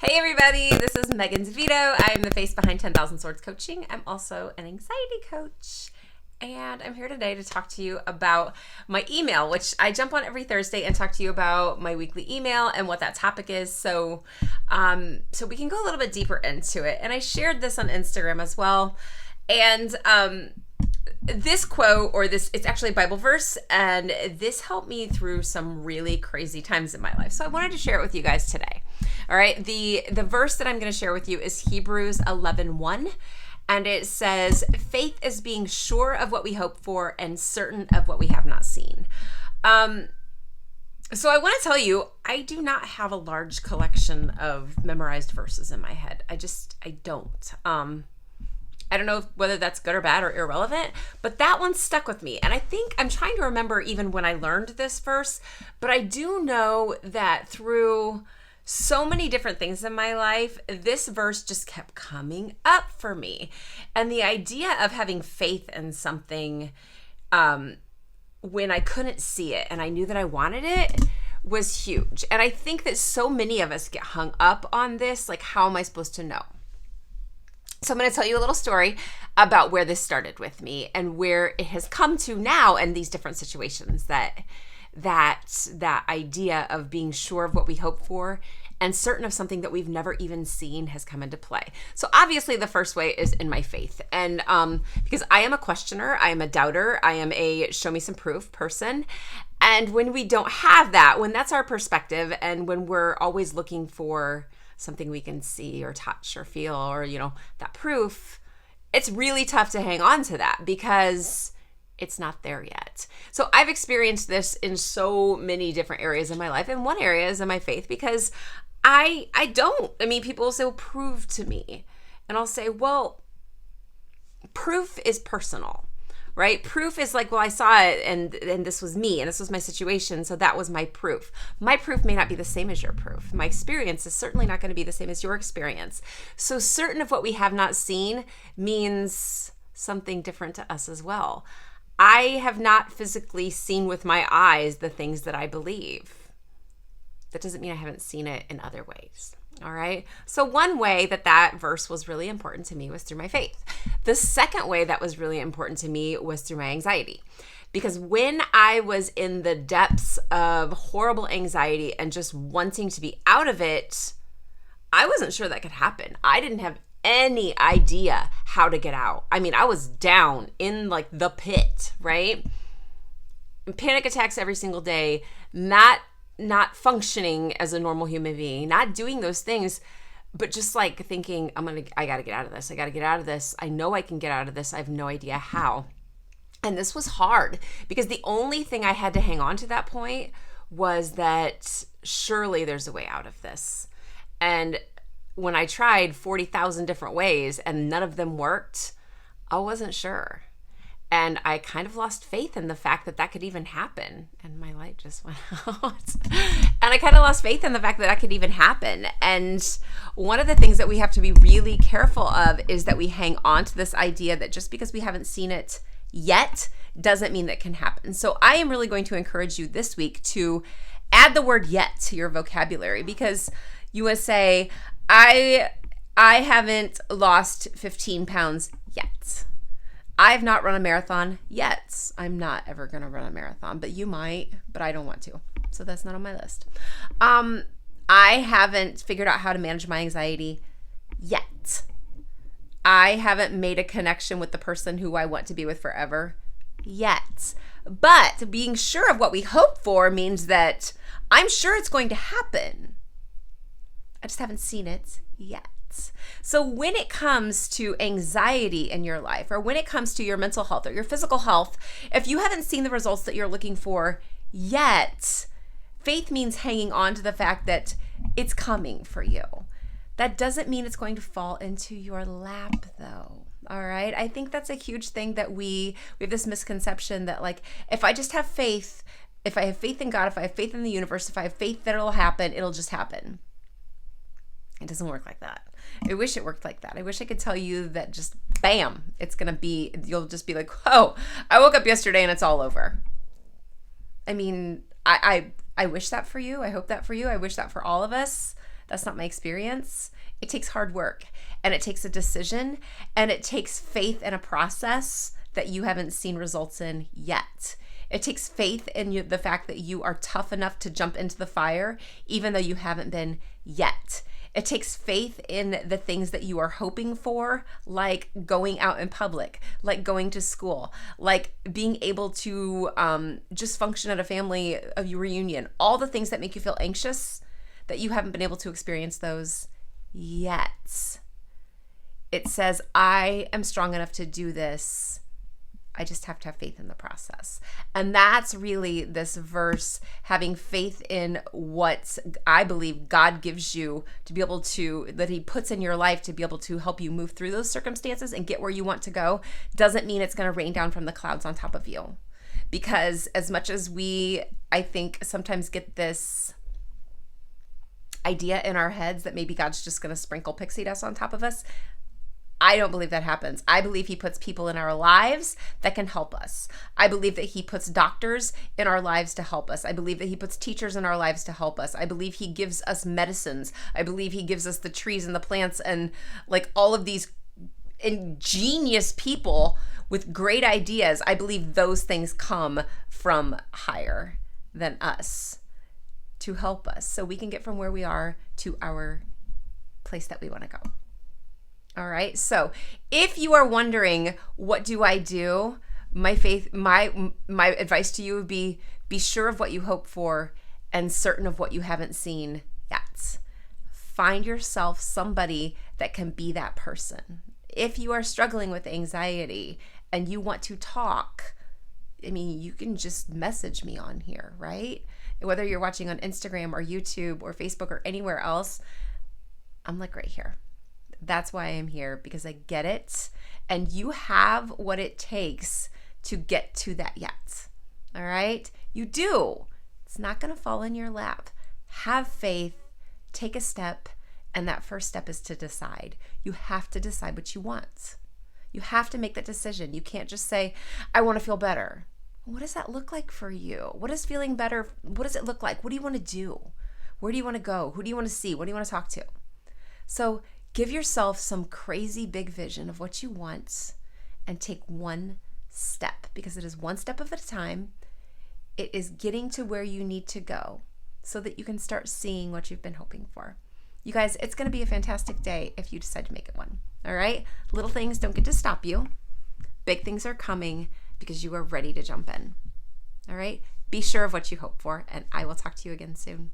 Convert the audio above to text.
Hey everybody, this is Megan DeVito. I am the face behind 10,000 Swords Coaching. I'm also an anxiety coach. And I'm here today to talk to you about my email, which I jump on every Thursday and talk to you about my weekly email and what that topic is. So we can go a little bit deeper into it. And I shared this on Instagram as well. And this quote, it's actually a Bible verse, and this helped me through some really crazy times in my life. So I wanted to share it with you guys today. All right, the verse that I'm going to share with you is Hebrews 11:1, and it says, "Faith is being sure of what we hope for and certain of what we have not seen." So I want to tell you, I do not have a large collection of memorized verses in my head. I don't. I don't know whether that's good or bad or irrelevant, but that one stuck with me. And I think I'm trying to remember even when I learned this verse, but I do know that through so many different things in my life, this verse just kept coming up for me. And the idea of having faith in something when I couldn't see it and I knew that I wanted it was huge. And I think that so many of us get hung up on this, like, how am I supposed to know? So I'm going to tell you a little story about where this started with me and where it has come to now in these different situations, that idea of being sure of what we hope for and certain of something that we've never even seen has come into play. So obviously the first way is in my faith. And because I am a questioner, I am a doubter, I am a show me some proof person. And when we don't have that, when that's our perspective, and when we're always looking for something we can see or touch or feel, or, that proof, it's really tough to hang on to that because it's not there yet. So I've experienced this in so many different areas of my life. And one area is in my faith, because people will say, well, prove to me. And I'll say, well, proof is personal, right? Proof is like, well, I saw it and this was me and this was my situation, so that was my proof. My proof may not be the same as your proof. My experience is certainly not going to be the same as your experience. So certain of what we have not seen means something different to us as well. I have not physically seen with my eyes the things that I believe. That doesn't mean I haven't seen it in other ways. All right. So one way that verse was really important to me was through my faith. The second way that was really important to me was through my anxiety. Because when I was in the depths of horrible anxiety and just wanting to be out of it, I wasn't sure that could happen. I didn't have any idea how to get out. I mean, I was down in like the pit, right? Panic attacks every single day, not functioning as a normal human being, not doing those things, but just like thinking, I got to get out of this. I got to get out of this. I know I can get out of this. I have no idea how. And this was hard because the only thing I had to hang on to that point was that surely there's a way out of this. And when I tried 40,000 different ways and none of them worked, I wasn't sure. And I kind of lost faith in the fact that could even happen. And my light just went out. And I kind of lost faith in the fact that could even happen. And one of the things that we have to be really careful of is that we hang on to this idea that just because we haven't seen it yet doesn't mean that can happen. So I am really going to encourage you this week to add the word yet to your vocabulary, because you would say, I haven't lost 15 pounds yet. I've not run a marathon yet. I'm not ever going to run a marathon, but you might, but I don't want to. So that's not on my list. I haven't figured out how to manage my anxiety yet. I haven't made a connection with the person who I want to be with forever yet. But being sure of what we hope for means that I'm sure it's going to happen. I just haven't seen it yet. So when it comes to anxiety in your life, or when it comes to your mental health or your physical health, if you haven't seen the results that you're looking for yet, faith means hanging on to the fact that it's coming for you. That doesn't mean it's going to fall into your lap, though. All right. I think that's a huge thing that we have this misconception that, like, if I just have faith, if I have faith in God, if I have faith in the universe, if I have faith that it'll happen, it'll just happen. It doesn't work like that. I wish it worked like that. I wish I could tell you that just bam, it's going to be, you'll just be like, oh, I woke up yesterday and it's all over. I mean, I wish that for you. I hope that for you. I wish that for all of us. That's not my experience. It takes hard work, and it takes a decision, and it takes faith in a process that you haven't seen results in yet. It takes faith in the fact that you are tough enough to jump into the fire, even though you haven't been yet. It takes faith in the things that you are hoping for, like going out in public, like going to school, like being able to just function at a family reunion, all the things that make you feel anxious, that you haven't been able to experience those yet. It says, I am strong enough to do this. I just have to have faith in the process. And that's really this verse, having faith in what I believe God gives you to be able to, that he puts in your life to be able to help you move through those circumstances and get where you want to go, doesn't mean it's going to rain down from the clouds on top of you. Because as much as we, I think, sometimes get this idea in our heads that maybe God's just going to sprinkle pixie dust on top of us, I don't believe that happens. I believe he puts people in our lives that can help us. I believe that he puts doctors in our lives to help us. I believe that he puts teachers in our lives to help us. I believe he gives us medicines. I believe he gives us the trees and the plants and like all of these ingenious people with great ideas. I believe those things come from higher than us to help us so we can get from where we are to our place that we want to go. All right. So if you are wondering, what do I do? My advice to you would be sure of what you hope for and certain of what you haven't seen yet. Find yourself somebody that can be that person. If you are struggling with anxiety and you want to talk, I mean, you can just message me on here, right? Whether you're watching on Instagram or YouTube or Facebook or anywhere else, I'm like right here. That's why I'm here, because I get it. And you have what it takes to get to that yet. All right? You do. It's not going to fall in your lap. Have faith, take a step, and that first step is to decide. You have to decide what you want. You have to make that decision. You can't just say, I want to feel better. What does that look like for you? What is feeling better? What does it look like? What do you want to do? Where do you want to go? Who do you want to see? What do you want to talk to? So give yourself some crazy big vision of what you want and take one step, because it is one step at a time. It is getting to where you need to go so that you can start seeing what you've been hoping for. You guys, it's going to be a fantastic day if you decide to make it one. All right? Little things don't get to stop you. Big things are coming because you are ready to jump in. All right? Be sure of what you hope for, and I will talk to you again soon.